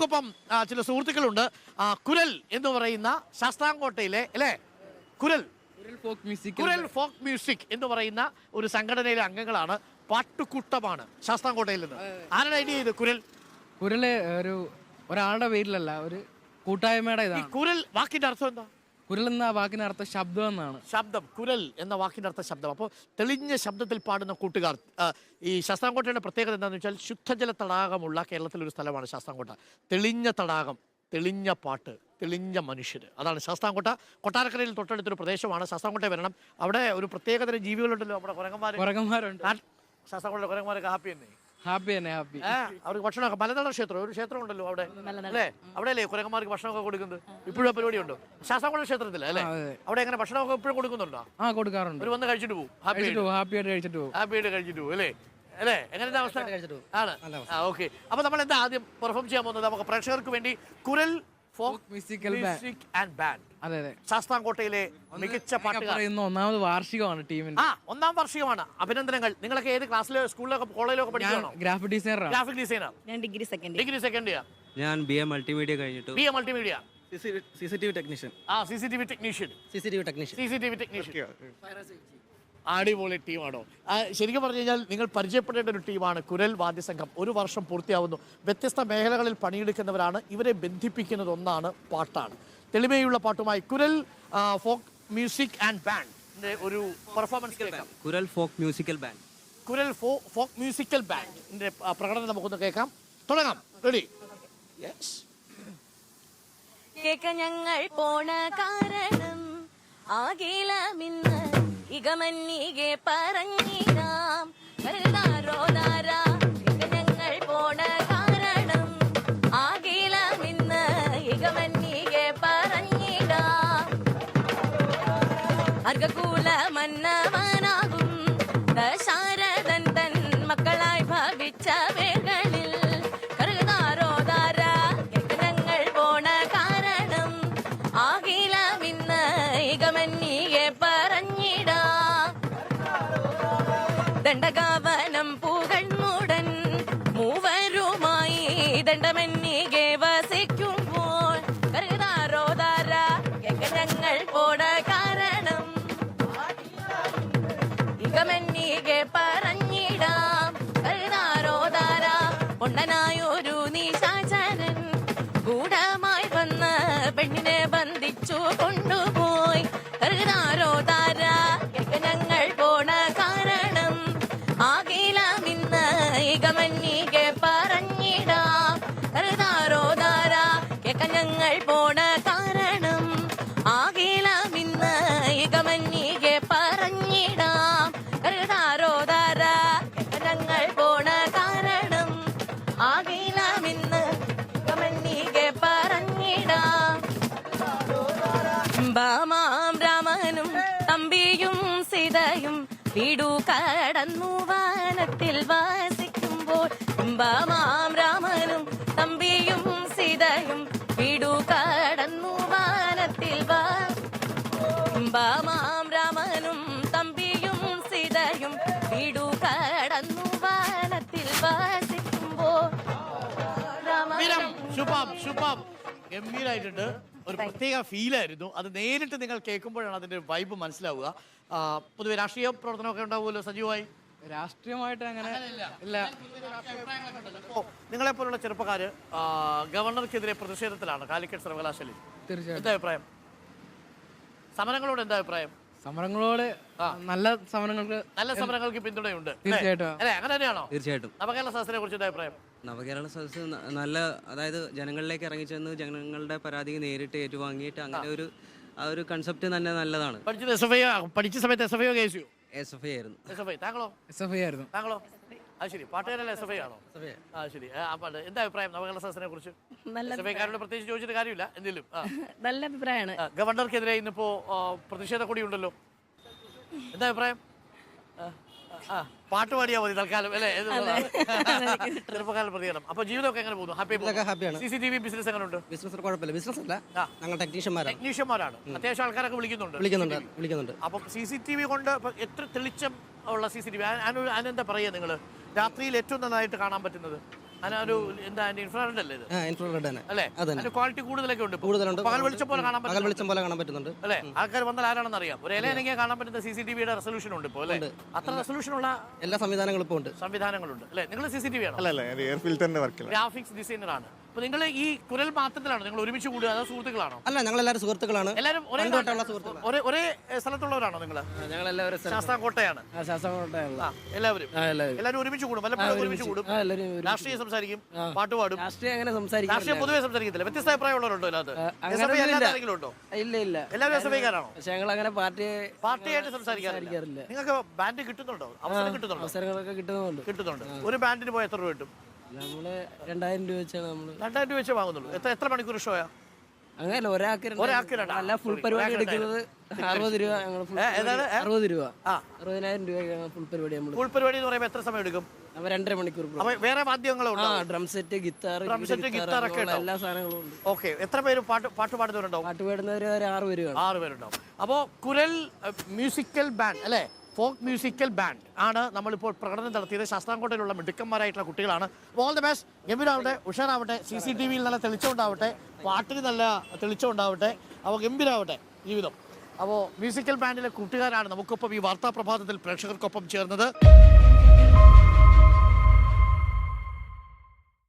നമുക്കൊപ്പം ചില സുഹൃത്തുക്കളുണ്ട്. കുരൽ എന്ന് പറയുന്ന ശാസ്താംകോട്ടയിലെ അല്ലേ കുരൽ ഫോക്ക് മ്യൂസിക് എന്ന് പറയുന്ന ഒരു സംഘടനയിലെ അംഗങ്ങളാണ്. പാട്ടുകൂട്ടമാണ് ശാസ്താംകോട്ടയിൽ നിന്ന്. ആരുടെ ഐഡിയ ചെയ്ത് കുരല് ഒരാളുടെ പേരിലല്ല, ഒരു കൂട്ടായ്മയുടെ ഇതാണ്. കുരൽ വാക്കിന്റെ അർത്ഥം എന്താ? കുരൽ എന്ന വാക്കിന്റെ അർത്ഥം ശബ്ദം എന്നാണ്. ശബ്ദം. കുരൽ എന്ന വാക്കിന്റെ അർത്ഥം ശബ്ദം. അപ്പോൾ തെളിഞ്ഞ ശബ്ദത്തിൽ പാടുന്ന കൂട്ടുകാർ. ഈ ശാസ്താംകോട്ടയുടെ പ്രത്യേകത എന്താണെന്ന് വെച്ചാൽ ശുദ്ധജല തടാകമുള്ള കേരളത്തിലൊരു സ്ഥലമാണ് ശാസ്താംകോട്ട. തെളിഞ്ഞ തടാകം, തെളിഞ്ഞ പാട്ട്, തെളിഞ്ഞ മനുഷ്യർ. അതാണ് ശാസ്താംകോട്ട. കൊട്ടാരക്കരയിൽ തൊട്ടടുത്തൊരു പ്രദേശമാണ്. ശാസ്താംകോട്ട വരണം. അവിടെ ഒരു പ്രത്യേകതരം ജീവികളുണ്ടല്ലോ, നമ്മുടെ കുരങ്ങന്മാരുണ്ട്. ശാസ്താംകോട്ട കുരങ്ങന്മാരൊക്കെ ഹാപ്പി തന്നെ. ഹാപ്പി തന്നെ, ഹാപ്പി. അവർക്ക് ഭക്ഷണമൊക്കെ മലനട ക്ഷേത്രം, ഒരു ക്ഷേത്രം ഉണ്ടല്ലോ അവിടെ അല്ലേ? അവിടെ അല്ലേ കുരങ്ങന്മാർക്ക് ഭക്ഷണമൊക്കെ കൊടുക്കുന്നത്? ഇപ്പോഴും ആ പരിപാടി ഉണ്ടോ ശാസ്താംകോട്ട ക്ഷേത്രത്തില് അല്ലേ? അവിടെ എങ്ങനെ ഭക്ഷണമൊക്കെ ഇപ്പോഴും കൊടുക്കുന്നുണ്ടോ? കൊടുക്കാറുണ്ട്. ഒരു വന്ന് കഴിച്ചിട്ട് പോകും, ഹാപ്പി ആയിട്ട് കഴിച്ചിട്ട് പോകും അല്ലേ? അല്ലേ? എങ്ങനെയാ അവസ്ഥ? ആണ്. ഓക്കെ. അപ്പൊ നമ്മൾ എന്താ ആദ്യം പെർഫോം ചെയ്യാൻ പോകുന്നത്? നമുക്ക് പ്രേക്ഷകർക്ക് വേണ്ടി കുരൽ ഫോക്ക് മ്യൂസിക് ആൻഡ് ബാൻഡ്. അതെ അതെ. ശാസ്താംകോട്ടയിലെ മികച്ച പാട്ടുകാർ. ഒന്നാമത് വാർഷികമാണ് ടീമിന്റെ. ഒന്നാം വാർഷികമാണ്. അഭിനന്ദനങ്ങൾ. നിങ്ങളൊക്കെ ഏത് ക്ലാസ്സിലോ സ്കൂളിലൊക്കെ കോളേജിലൊക്കെ പഠിക്കുകയാണോ? Graphic designer. ഞാൻ ഡിഗ്രി സെക്കൻഡ് ഇയർ. ഞാൻ BA മൾട്ടിമീഡിയ കഴിഞ്ഞിട്ട്. BA multimedia. CCTV technician. CCTV technician. അടിപൊളി ടീമാണോ? ശരിക്കും പറഞ്ഞു കഴിഞ്ഞാൽ നിങ്ങൾ പരിചയപ്പെടേണ്ട ഒരു ടീമാണ് കുരൽ വാദ്യസംഘം. ഒരു വർഷം പൂർത്തിയാവുന്നു. വ്യത്യസ്ത മേഖലകളിൽ പണിയെടുക്കുന്നവരാണ്. ഇവരെ ബന്ധിപ്പിക്കുന്നത് ഒന്നാണ് പാട്ടാണ്. തെളിമയുള്ള പാട്ടുമായി കുരൽ ഫോക്ക് മ്യൂസിക് ആൻഡ് ബാൻഡിന്റെ ഒരു പെർഫോമൻസ് കേൾക്കാം. Kural folk musical band. Kural folk musical ബാൻഡിന്റെ പ്രകടനം നമുക്കൊന്ന് കേൾക്കാം. തുടങ്ങാം. റെഡി? യെസ്. കേക്ക ഞങ്ങൾ പോണ കാരണം ആകിലമിന്ന് ഇകമന്നികെ പറഞ്ഞിരാം കരുതാരോതാരാ. ഞങ്ങൾ പോണ കാരണം ആകിലമിന്ന് ഇകമന്നികെ പറഞ്ഞിടാം. അർഗകൂല മന്നവനാകും ദശാരഥൻ തൻ മക്കളായി ഭവിച്ച വേകളിൽ കരുതാരോതാരാ. ഞങ്ങൾ പോണ കാരണം ആകിലമിന്ന് ഇകമന്നികെ ദണ്ഡകാവനം പുകഴ്മുടൻ മൂവരുമായി ദണ്ഡമന്നികെ വസിക്കുമ്പോൾ കരുതാരോതാര ഞങ്ങൾ പോട കാരണം ഇകമന്നികെ പറഞ്ഞിടാം. കരുതാരോതാര പൊണ്ണനായൊരു നിശാചരൻ ഗൂഢമായി വന്ന് പെണ്ണിനെ ബന്ധിച്ചു കൊണ്ടുപോയി. കരുതാരോതാര ഞങ്ങൾ പോണ കാരണം ആകിലമിന്ന് ഇകമന്നികെ പറഞ്ഞിടാം. കരുതാരോതാര ഞങ്ങൾ പോണ കാരണം ആകിലമിന്ന് ഇകമന്നികെ പറഞ്ഞിടാം. കരുതാരോതാര ഞങ്ങൾ പോണ കാരണം ആകിലമിന്ന് ഇകമന്നികെ പറഞ്ഞിടാം. ബാമാം രാമനും തമ്പിയും സീതയും വീടു കടന്നു വനത്തിൽ വസിക്കുമ്പോൾ ബാമാം രാമനും തമ്പിയും സീതയും വീടു കടന്നു വനത്തിൽ ബാമാം രാമനും തമ്പിയും സീതയും വീടു കടന്നു വനത്തിൽ വസിക്കുമ്പോൾ ഗംഭീരായിട്ടുണ്ട്. ഒരു പ്രത്യേക ഫീലായിരുന്നു അത്. നേരിട്ട് നിങ്ങൾ കേൾക്കുമ്പോഴാണ് അതിന്റെ വൈബ് മനസ്സിലാവുക. പൊതുവെ രാഷ്ട്രീയ പ്രവർത്തനമൊക്കെ ഉണ്ടാവുമല്ലോ സജീവമായി? രാഷ്ട്രീയമായിട്ട് അങ്ങനെ ഇല്ല. നിങ്ങളെ പോലുള്ള ചെറുപ്പക്കാര് ഗവർണർക്കെതിരെ പ്രതിഷേധത്തിലാണ് കാലിക്കറ്റ് സർവകലാശാലയിൽ. തീർച്ചയായിട്ടും. എന്താ അഭിപ്രായം? സമരങ്ങളോട് എന്താ അഭിപ്രായം? സമരങ്ങളോട് നല്ല സമരങ്ങൾക്ക് പിന്തുണയുണ്ട്. തീർച്ചയായിട്ടും. അല്ലെ? അങ്ങനെ തന്നെയാണോ? തീർച്ചയായിട്ടും. നവകേരള സദസ്സിനെ കുറിച്ച് എന്താ അഭിപ്രായം? നവകേരള സദസ്സ് നല്ല, അതായത് ജനങ്ങളിലേക്ക് ഇറങ്ങിച്ചെന്ന് ജനങ്ങളുടെ പരാതി നേരിട്ട് ഏറ്റുവാങ്ങിയിട്ട് അങ്ങനെ ഒരു കൺസെപ്റ്റ് തന്നെ നല്ലതാണ്. പഠിച്ച സമയത്ത് SFI ആയിരുന്നു. താങ്കളോ? SFI ആയിരുന്നു. താങ്കളോ? അത് ശരി. പാട്ടുകാരല്ല SFI ആണോ? ശരി. എന്താ അഭിപ്രായം നവകേരള സദസ്സിനെ കുറിച്ച്? SFIക്കാരോട് പ്രത്യേകിച്ച് ചോദിച്ചിട്ട് കാര്യമില്ല. എന്തെങ്കിലും നല്ല അഭിപ്രായമാണ്. ഗവർണർക്കെതിരെ ഇന്നിപ്പോ പ്രതിഷേധ കൂടി ഉണ്ടല്ലോ. എന്താ അഭിപ്രായം? പാട്ട് പാടിയാൽ മതി തൽക്കാലം അല്ലേ? ചെറുപ്പക്കാരൻ പ്രതികരണം. അപ്പൊ ജീവിതമൊക്കെ എങ്ങനെ പോകുന്നു? ഹാപ്പിയാണ്. CCTV ബിസിനസ് എങ്ങനെയുണ്ട്? ബിസിനസ് കുഴപ്പമില്ല. ബിസിനസ് അല്ല, ഞങ്ങൾ ടെക്നീഷ്യന്മാരാണ്. അത്യാവശ്യം ആൾക്കാരൊക്കെ വിളിക്കുന്നുണ്ട്. അപ്പം CCTV കൊണ്ട് എത്ര തെളിച്ചം ഉള്ള CCTV? അതിനെന്താ പറയുക നിങ്ങൾ? രാത്രിയിൽ ഏറ്റവും നന്നായിട്ട് കാണാൻ പറ്റുന്നത് അതിനൊരു എന്താ ഇൻഫ്രാറെഡ് അല്ലേ ഇത് ഇൻഫ്രാറെഡ് തന്നെ അല്ലേ അത് തന്നെ അതിന്റെ ക്വാളിറ്റി കൂടുതലൊക്കെ ഉണ്ട് കൂടുതലുണ്ട് പകൽ വെളിച്ചം പോലെ കാണാൻ പകൽ പറ്റും വെളിച്ചം പോലെ കാണാൻ പറ്റുന്നുണ്ട് അല്ലേ ആൾക്കാർ വന്നാൽ ആരാണെന്ന് അറിയാം ഒരു ഇലയിലെങ്കിൽ കാണാൻ പറ്റുന്ന CCTV-യുടെ റെസൊല്യൂഷൻ ഉണ്ട് ഇപ്പോൾ അല്ലേ അത്ര റെസൊല്യൂഷൻ ഉള്ള എല്ലാ സംവിധാനങ്ങളും ഇപ്പോൾ ഉണ്ട് സംവിധാനങ്ങളുണ്ട് അല്ലേ നിങ്ങൾ CCTV ആണോ അല്ല എയർ ഫിൽറ്ററിന്റെ വർക്കില്ല ഗ്രാഫിക്സ് ഡിസൈനർ ആണ് അപ്പൊ നിങ്ങൾ ഈ കുരൽ മാത്രത്തിലാണോ നിങ്ങൾ ഒരുമിച്ച് കൂടുക അതോ സുഹൃത്തുക്കളാണോ അല്ല ഞങ്ങളെല്ലാവരും സുഹൃത്തുക്കളാണ് എല്ലാവരും ഒരേ പണ്ടുതൊട്ടുള്ള സുഹൃത്തുക്കളാണ്. ഒരേ സ്ഥലത്തുള്ളവരാണോ നിങ്ങൾ ഞങ്ങളെല്ലാവരും ശാസ്താംകോട്ടയാണ് ശാസ്ത്രങ്ങളുള്ള എല്ലാവരും എല്ലാവരും ഒരുമിച്ച് കൂടും വല്ലപ്പോഴും ഒരുമിച്ച് കൂടും രാഷ്ട്രീയം സംസാരിക്കും പാട്ട് പാടും രാഷ്ട്രീയം അങ്ങനെ സംസാരിക്കും രാഷ്ട്രീയം പൊതുവെ സംസാരിക്കത്തില്ല വ്യത്യസ്ത അഭിപ്രായമുള്ളവരുണ്ടോ അതിനകത്ത് അങ്ങനെയൊന്നും SFI ഇല്ല. ആരെങ്കിലും ഉണ്ടോ ഇല്ല ഇല്ല എല്ലാവരും SFI-കാരാണോ പക്ഷെ ഞങ്ങൾ അങ്ങനെ പാർട്ടിയായിട്ട് സംസാരിക്കാറില്ല നിങ്ങൾക്ക് ബാൻഡ് കിട്ടുന്നുണ്ടോ അവസരം കിട്ടുന്നുണ്ടോ അവസരങ്ങളൊക്കെ കിട്ടുന്നുണ്ട് കിട്ടുന്നുണ്ട് ഒരു ബാൻഡിന് പോയി എത്ര രൂപ കിട്ടും നമ്മള് 2000 രൂപ വെച്ചാണ് നമ്മള് 2000 രൂപ വെച്ചേ വാങ്ങുന്നുള്ളൂ എത്ര മണിക്കൂർ ഷോയാ അങ്ങനെയല്ല ഒരാൾക്ക് ഒരാൾക്ക് രണ്ടാ? അല്ല ഫുൾ പരിപാടി എടുക്കുന്നത് 60 രൂപ ഞങ്ങൾ ഏതാണ്? 60 രൂപ ആ 60,000 രൂപ ഫുൾ പരിപാടി നമ്മൾ ഫുൾ പരിപാടി എന്ന് പറയുമ്പോൾ എത്ര സമയം എടുക്കും നമ്മൾ 2.5 മണിക്കൂർ അപ്പൊ വേറെ വാദ്യങ്ങളും ആ ഉണ്ടോ drum set guitar Drum set, guitar ഒക്കെ ഉണ്ടോ? എല്ലാ സാധനങ്ങളും ഉണ്ട് ഓക്കെ എത്ര പേര് പാട്ട് പാടുന്നവരുണ്ടാവും പാട്ട് പാടുന്നവര് ഒരു 6 പേര് കാണും 6 പേരുണ്ടാവും അപ്പോൾ കുരൽ മ്യൂസിക്കൽ ബാൻഡ് അല്ലേ ഫോക്ക് മ്യൂസിക്കൽ ബാൻഡ് ആണ് നമ്മളിപ്പോൾ പ്രകടനം നടത്തിയത് ശാസ്താംകോട്ടയിലുള്ള മിടുക്കന്മാരായിട്ടുള്ള കുട്ടികളാണ് ഓൾ ദ ബെസ്റ്റ് ഗംഭീരാവട്ടെ ഉഷാറാവട്ടെ CCTV-യിൽ നല്ല തെളിച്ചമുണ്ടാവട്ടെ പാട്ടിന് നല്ല തെളിച്ചമുണ്ടാവട്ടെ അപ്പോൾ ഗംഭീരാവട്ടെ ജീവിതം അപ്പോൾ മ്യൂസിക്കൽ ബാൻഡിലെ കൂട്ടുകാരാണ് നമുക്കൊപ്പം ഈ വാർത്താ പ്രഭാതത്തിൽ പ്രേക്ഷകർക്കൊപ്പം ചേർന്നത്.